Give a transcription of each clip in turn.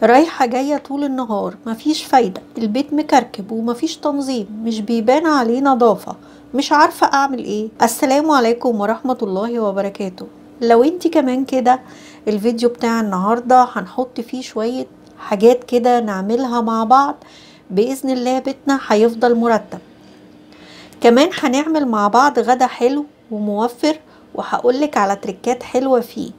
رايحة جاية طول النهار، مفيش فايدة، البيت مكركب ومفيش تنظيم، مش بيبان عليه نظافة، مش عارفة اعمل ايه. السلام عليكم ورحمة الله وبركاته. لو انتي كمان كده، الفيديو بتاع النهاردة هنحط فيه شوية حاجات كده نعملها مع بعض، بإذن الله بيتنا هيفضل مرتب. كمان هنعمل مع بعض غدا حلو وموفر، وهقولك على تريكات حلوة فيه.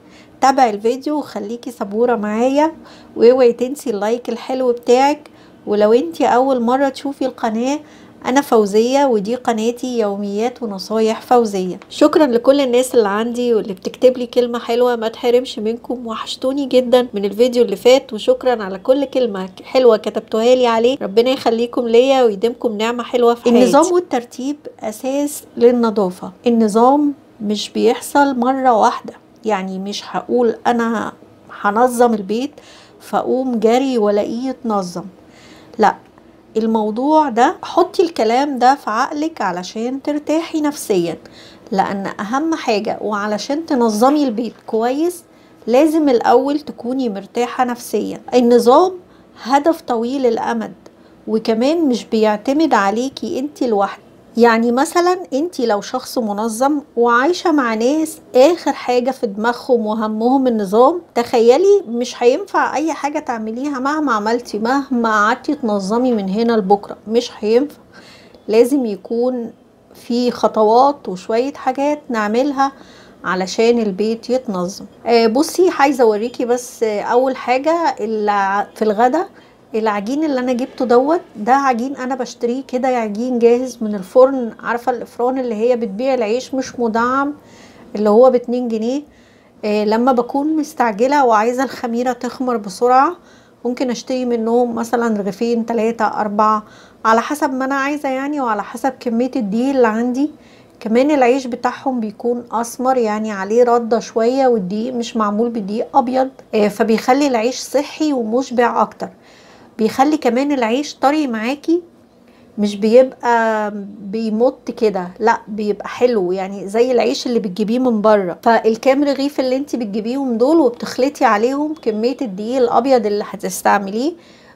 تابع الفيديو وخليكي صبورة معايا، واوعي تنسي اللايك الحلو بتاعك. ولو انتي اول مرة تشوفي القناة، انا فوزية ودي قناتي يوميات ونصايح فوزية. شكرا لكل الناس اللي عندي واللي بتكتب لي كلمة حلوة، ما تحرمش منكم، وحشتوني جدا من الفيديو اللي فات، وشكرا على كل كلمة حلوة كتبتوها لي عليه. ربنا يخليكم ليا ويديمكم نعمة حلوة في حياتي. النظام والترتيب اساس للنظافة. النظام مش بيحصل مرة واحدة، يعني مش هقول انا هنظم البيت فاقوم جري والاقيه يتنظم، لا. الموضوع ده حطي الكلام ده في عقلك علشان ترتاحي نفسيا، لان اهم حاجة وعلشان تنظمي البيت كويس لازم الاول تكوني مرتاحة نفسيا. النظام هدف طويل الامد، وكمان مش بيعتمد عليكي انتي لوحدك. يعني مثلا انتي لو شخص منظم وعايشة مع ناس اخر حاجة في دماغهم وهمهم النظام، تخيلي مش هينفع اي حاجة تعمليها مهما عملتي، مهما قعدتي تنظمي من هنا لبكرة مش هينفع. لازم يكون في خطوات وشوية حاجات نعملها علشان البيت يتنظم. بصي عايزة اوريكي بس اول حاجة اللي في الغدا. العجين اللي انا جبته ده عجين انا بشتريه كده، عجين جاهز من الفرن. عارفه الافران اللي هي بتبيع العيش مش مدعم، اللي هو ب2 جنيه. لما بكون مستعجله وعايزه الخميره تخمر بسرعه، ممكن اشتري منهم مثلا رغيفين 3 4 على حسب ما انا عايزه يعني، وعلى حسب كميه الدقيق اللي عندي. كمان العيش بتاعهم بيكون اسمر، يعني عليه رده شويه، والدقيق مش معمول بدقيق ابيض، فبيخلي العيش صحي ومشبع اكتر. بيخلي كمان العيش طري معاكي، مش بيبقى بيمط كده، لا بيبقى حلو، يعني زي العيش اللي بتجيبيه من بره. فالكام رغيف اللي انت بتجيبيهم دول وبتخلطي عليهم كمية الدقيق الابيض اللي هتستعمليه،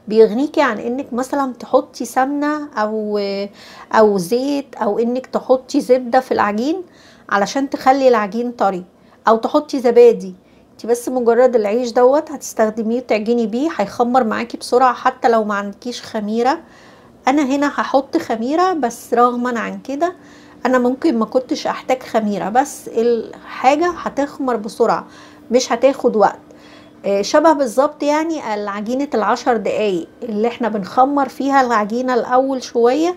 بيغنيكي عن انك مثلا تحطي سمنة او زيت، او انك تحطي زبدة في العجين علشان تخلي العجين طري، او تحطي زبادي. انت بس مجرد العيش هتستخدميه وتعجني بيه، هيخمر معاكي بسرعة حتى لو ما عندكيش خميرة. انا هنا هحط خميرة، بس رغما عن كده انا ممكن ما كنتش احتاج خميرة، بس الحاجة هتخمر بسرعة مش هتاخد وقت. شبه بالظبط يعني العجينة ال10 دقايق اللي احنا بنخمر فيها العجينة الاول شوية،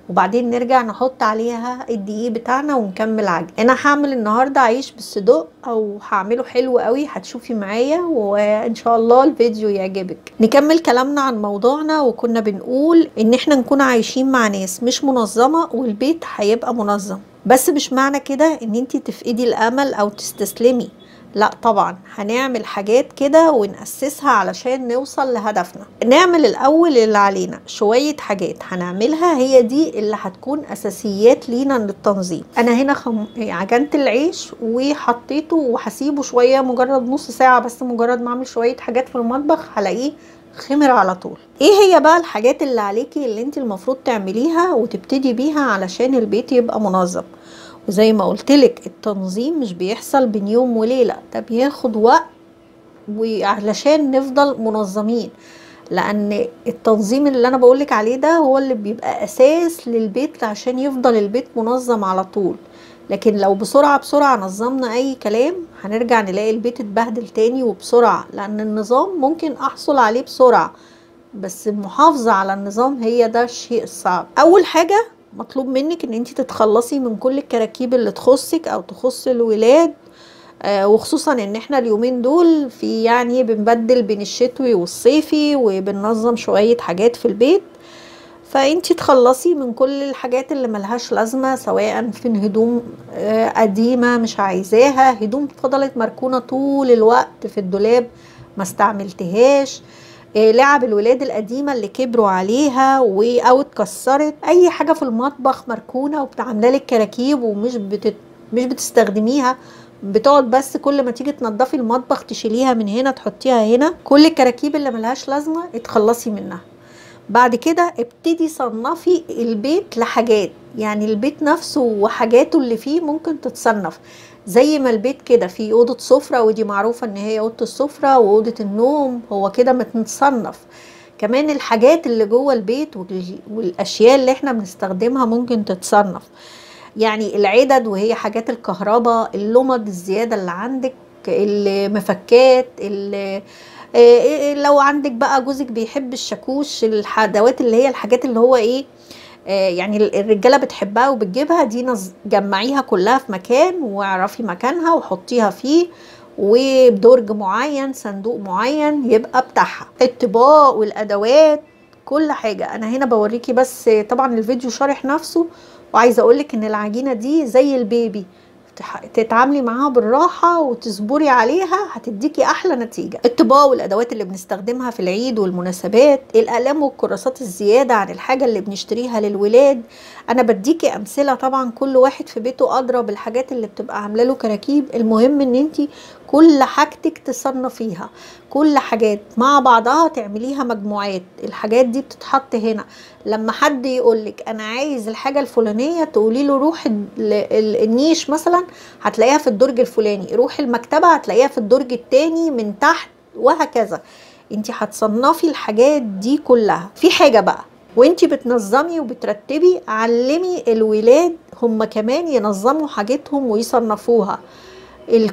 وبعدين نرجع نحط عليها الدقيق بتاعنا ونكمل عجن. انا هعمل النهارده عيش بالصدق، او هعمله حلو قوي، هتشوفي معايا وان شاء الله الفيديو يعجبك. نكمل كلامنا عن موضوعنا، وكنا بنقول ان احنا نكون عايشين مع ناس مش منظمة والبيت هيبقى منظم. بس مش معنى كده ان انتي تفقدي الامل او تستسلمي، لا طبعا هنعمل حاجات كده ونأسسها علشان نوصل لهدفنا. نعمل الاول اللي علينا، شوية حاجات هنعملها هي دي اللي هتكون اساسيات لينا للتنظيم. انا هنا عجنت العيش وحطيته وهسيبه شوية، مجرد نص ساعة بس، مجرد ما اعمل شوية حاجات في المطبخ هلاقيه خمر على طول. ايه هي بقى الحاجات اللي عليكي اللي انت المفروض تعمليها وتبتدي بيها علشان البيت يبقى منظم؟ وزي ما قلتلك التنظيم مش بيحصل بين يوم وليلة، ده بياخد وقت، وعلشان نفضل منظمين، لان التنظيم اللي انا بقولك عليه ده هو اللي بيبقى اساس للبيت عشان يفضل البيت منظم على طول. لكن لو بسرعة نظمنا اي كلام، هنرجع نلاقي البيت اتبهدل تاني وبسرعة، لان النظام ممكن احصل عليه بسرعة، بس المحافظة على النظام هي ده الشيء الصعب. اول حاجة مطلوب منك ان انت تتخلصي من كل الكراكيب اللي تخصك او تخص الولاد، وخصوصا ان احنا اليومين دول في يعني بنبدل بين الشتوي والصيفي، وبننظم شوية حاجات في البيت. فانتي تخلصي من كل الحاجات اللي ملهاش لازمة، سواء في هدوم قديمة مش عايزاها، هدوم فضلت مركونة طول الوقت في الدولاب ما استعملتهاش، لعب الولاد القديمة اللي كبروا عليها او اتكسرت، اي حاجة في المطبخ مركونة وبتعملها لك كراكيب ومش مش بتستخدميها، بتقعد بس كل ما تيجي تنضفي المطبخ تشيليها من هنا تحطيها هنا. كل الكراكيب اللي ملهاش لازمه اتخلصي منها. بعد كده ابتدي صنفي البيت لحاجات، يعني البيت نفسه وحاجاته اللي فيه ممكن تتصنف. زي ما البيت كده فيه أوضة سفرة، ودي معروفة ان هي أوضة السفرة وأوضة النوم، هو كده متصنف. كمان الحاجات اللي جوه البيت والأشياء اللي احنا بنستخدمها ممكن تتصنف. يعني العدد وهي حاجات الكهرباء، اللمض الزيادة اللي عندك، المفكات، لو عندك بقى جوزك بيحب الشاكوش، الحدوات اللي هي الحاجات اللي هو ايه، يعني الرجاله بتحبها وبتجيبها دي، جمعيها كلها في مكان واعرفي مكانها وحطيها فيه، وبدرج معين، صندوق معين يبقى بتاعها. الطباق والادوات، كل حاجه. انا هنا بوريكي بس، طبعا الفيديو شارح نفسه، وعايزه اقولك ان العجينه دي زي البيبي، تتعاملي معاها بالراحة وتصبري عليها هتديكي أحلى نتيجة. الطباق والأدوات اللي بنستخدمها في العيد والمناسبات، الأقلام والكراسات الزيادة عن الحاجة اللي بنشتريها للولاد. أنا بديكي أمثلة، طبعا كل واحد في بيته أدرى بالحاجات اللي بتبقى عاملة له كراكيب. المهم إن انتي كل حاجتك تصنفيها، كل حاجات مع بعضها تعمليها مجموعات. الحاجات دي بتتحط هنا. لما حد يقولك انا عايز الحاجه الفلانيه، تقولي له روح النيش مثلا هتلاقيها في الدرج الفلاني، روح المكتبه هتلاقيها في الدرج التاني من تحت، وهكذا. انت هتصنفي الحاجات دي كلها. في حاجه بقى، وانت بتنظمي وبترتبي، علمي الولاد هم كمان ينظموا حاجتهم ويصنفوها.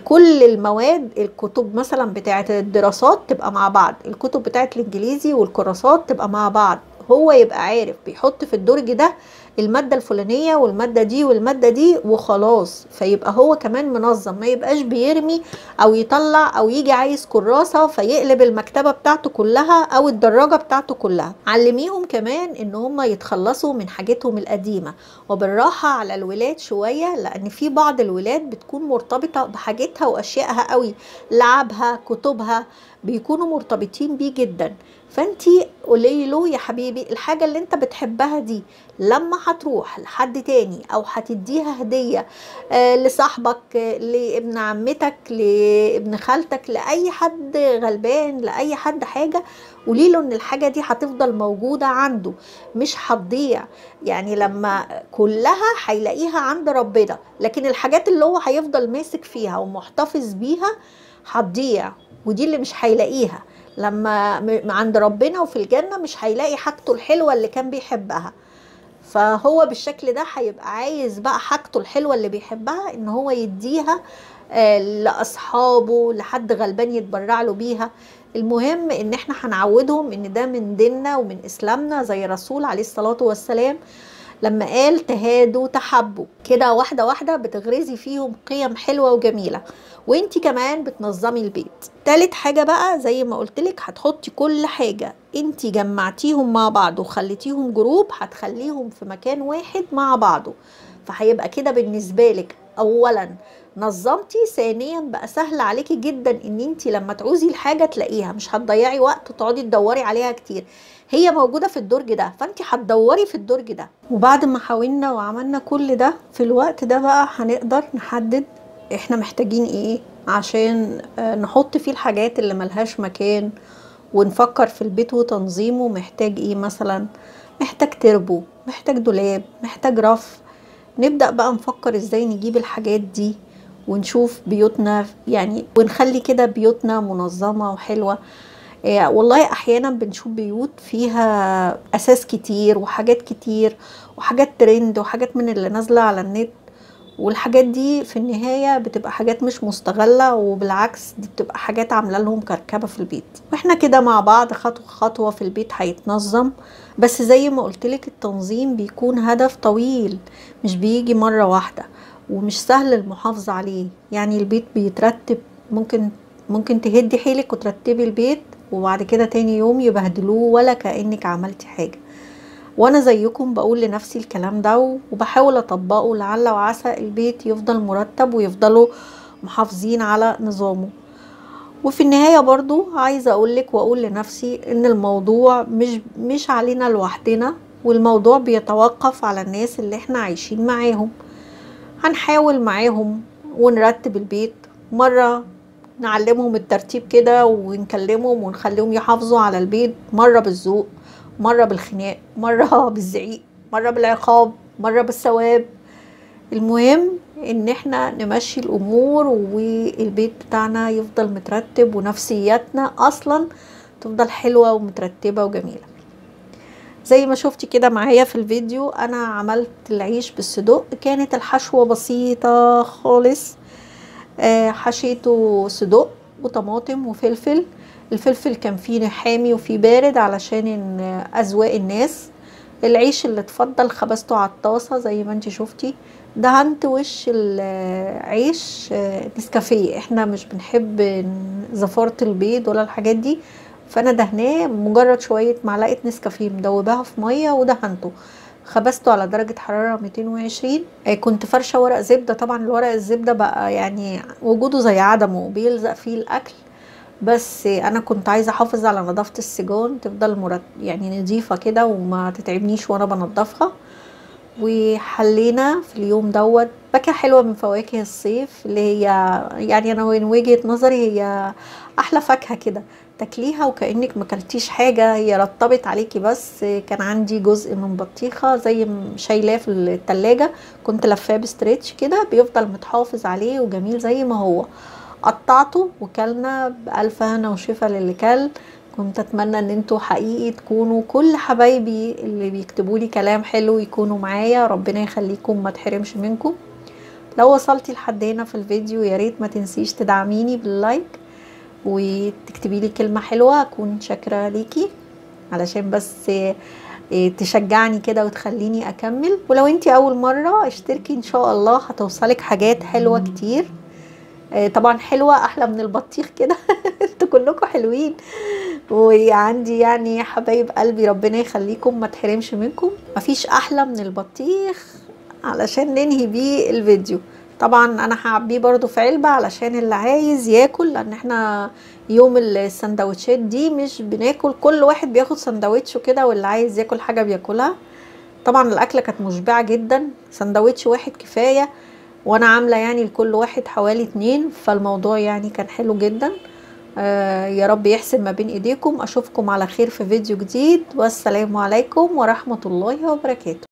كل المواد، الكتب مثلا بتاعه الدراسات تبقى مع بعض، الكتب بتاعه الانجليزي والكراسات تبقى مع بعض. هو يبقى عارف بيحط في الدرج ده المادة الفلانية والمادة دي والمادة دي وخلاص. فيبقى هو كمان منظم، ما يبقاش بيرمي او يطلع او يجي عايز كراسة فيقلب المكتبة بتاعته كلها او الدراجة بتاعته كلها. علميهم كمان ان هم يتخلصوا من حاجتهم القديمة، وبالراحة على الولاد شوية، لان في بعض الولاد بتكون مرتبطة بحاجتها واشيائها قوي، لعبها، كتبها، بيكونوا مرتبطين بيه جدا. فانتي قولي له يا حبيبي الحاجة اللي انت بتحبها دي لما هتروح لحد تاني او هتديها هدية لصاحبك، لابن عمتك، لابن خالتك، لأي حد غلبان، لأي حد حاجة، قولي له ان الحاجة دي هتفضل موجودة عنده، مش هتضيع. يعني لما كلها هيلاقيها عند ربنا، لكن الحاجات اللي هو هيفضل ماسك فيها ومحتفظ بيها هتضيع، ودي اللي مش هيلاقيها. لما عند ربنا وفي الجنة مش هيلاقي حاجته الحلوة اللي كان بيحبها. فهو بالشكل ده هيبقى عايز بقى حاجته الحلوة اللي بيحبها ان هو يديها لأصحابه، لحد غلبان يتبرع له بيها. المهم ان احنا هنعودهم ان ده من ديننا ومن اسلامنا، زي الرسول عليه الصلاة والسلام لما قال تهادوا تحبوا. كده واحدة واحدة بتغرزي فيهم قيم حلوة وجميلة، وانتي كمان بتنظمي البيت. تالت حاجة بقى، زي ما قلتلك، هتحطي كل حاجة انتي جمعتيهم مع بعض وخليتيهم جروب، هتخليهم في مكان واحد مع بعضه. فهيبقى كده بالنسبة لك اولا نظمتي، ثانيا بقى سهل عليكي جدا ان انتي لما تعوزي الحاجة تلاقيها، مش هتضيعي وقت وتقعدي تدوري عليها كتير، هي موجودة في الدرج ده، فانت هتدوري في الدرج ده. وبعد ما حاولنا وعملنا كل ده، في الوقت ده بقى هنقدر نحدد احنا محتاجين ايه عشان نحط فيه الحاجات اللي ملهاش مكان، ونفكر في البيت وتنظيمه محتاج ايه. مثلا محتاج تربو، محتاج دولاب، محتاج رف. نبدأ بقى نفكر ازاي نجيب الحاجات دي ونشوف بيوتنا، يعني ونخلي كده بيوتنا منظمة وحلوة. والله احيانا بنشوف بيوت فيها اساس كتير وحاجات كتير وحاجات ترند وحاجات من اللي نازله على النت، والحاجات دي في النهايه بتبقى حاجات مش مستغله، وبالعكس دي بتبقى حاجات عامله لهم كركبه في البيت. واحنا كده مع بعض خطوه خطوه في البيت هيتنظم. بس زي ما قلتلك التنظيم بيكون هدف طويل، مش بيجي مره واحده، ومش سهل المحافظه عليه. يعني البيت بيترتب، ممكن تهدي حيلك وترتبي البيت وبعد كده تاني يوم يبهدلوه ولا كأنك عملتي حاجة. وانا زيكم بقول لنفسي الكلام ده وبحاول اطبقه، لعل وعسى البيت يفضل مرتب ويفضلوا محافظين على نظامه. وفي النهاية برضو عايزة اقولك واقول لنفسي ان الموضوع مش علينا لوحدنا، والموضوع بيتوقف على الناس اللي احنا عايشين معاهم. هنحاول معاهم ونرتب البيت. مرة نعلمهم الترتيب كده ونكلمهم ونخليهم يحافظوا على البيت، مرة بالذوق، مرة بالخناق، مرة بالزعيق، مرة بالعقاب، مرة بالثواب. المهم ان احنا نمشي الامور والبيت بتاعنا يفضل مترتب ونفسياتنا اصلا تفضل حلوة ومترتبة وجميلة. زي ما شفتي كده معايا في الفيديو، انا عملت العيش بالصدق. كانت الحشوة بسيطة خالص. حشيته صدق وطماطم وفلفل. الفلفل كان فيه حامي وفيه بارد علشان اذواق الناس. العيش اللي اتفضل خبزته على الطاسة زي ما انت شفتي. دهنت وش العيش نسكافيه، احنا مش بنحب زفارة البيض ولا الحاجات دي، فانا دهناه مجرد شوية معلقة نسكافيه مدوباها في مية ودهنته. خبزته على درجة حرارة 220. كنت فرشة ورق زبدة. طبعا الورق الزبدة بقى يعني وجوده زي عدمه، بيلزق فيه الأكل، بس أنا كنت عايزة أحافظ على نظافة السيجان، تفضل يعني نظيفة كده وما تتعبنيش وأنا بنضفها. وحلينا في اليوم دوت فاكهة حلوة من فواكه الصيف، اللي هي يعني أنا من وجهة نظري هي أحلى فاكهة كده، تاكليها وكأنك مكلتيش حاجة، هي رطبت عليكي. بس كان عندي جزء من بطيخة زي شايلاه في التلاجة، كنت لفاه بستريتش كده، بيفضل متحافظ عليه وجميل زي ما هو. قطعته وكلنا بألف هنا وشفا للي كل. كنت اتمنى ان انتوا حقيقي تكونوا كل حبايبي اللي بيكتبوا لي كلام حلو يكونوا معايا، ربنا يخليكم ما تحرمش منكم. لو وصلتي لحد هنا في الفيديو يا ريت ما تنسيش تدعميني باللايك وتكتبي لي كلمة حلوة، اكون شاكرة ليكي علشان بس تشجعني كده وتخليني اكمل. ولو انتي اول مرة اشتركي، ان شاء الله هتوصلك حاجات حلوة كتير. طبعا حلوة احلى من البطيخ كده. انتوا كلكم حلوين وعندي يعني حبايب قلبي، ربنا يخليكم ما تحرمش منكم. مفيش احلى من البطيخ علشان ننهي بيه الفيديو. طبعا انا هعبيه برضو في علبة علشان اللي عايز ياكل، لان احنا يوم السندوتشات دي مش بناكل، كل واحد بياخد سندوتشه كده واللي عايز ياكل حاجة بياكلها. طبعا الاكلة كانت مشبعة جدا، سندوتش واحد كفاية، وانا عاملة يعني لكل واحد حوالي 2، فالموضوع يعني كان حلو جدا. يا رب يحسن ما بين ايديكم. اشوفكم على خير في فيديو جديد، والسلام عليكم ورحمة الله وبركاته.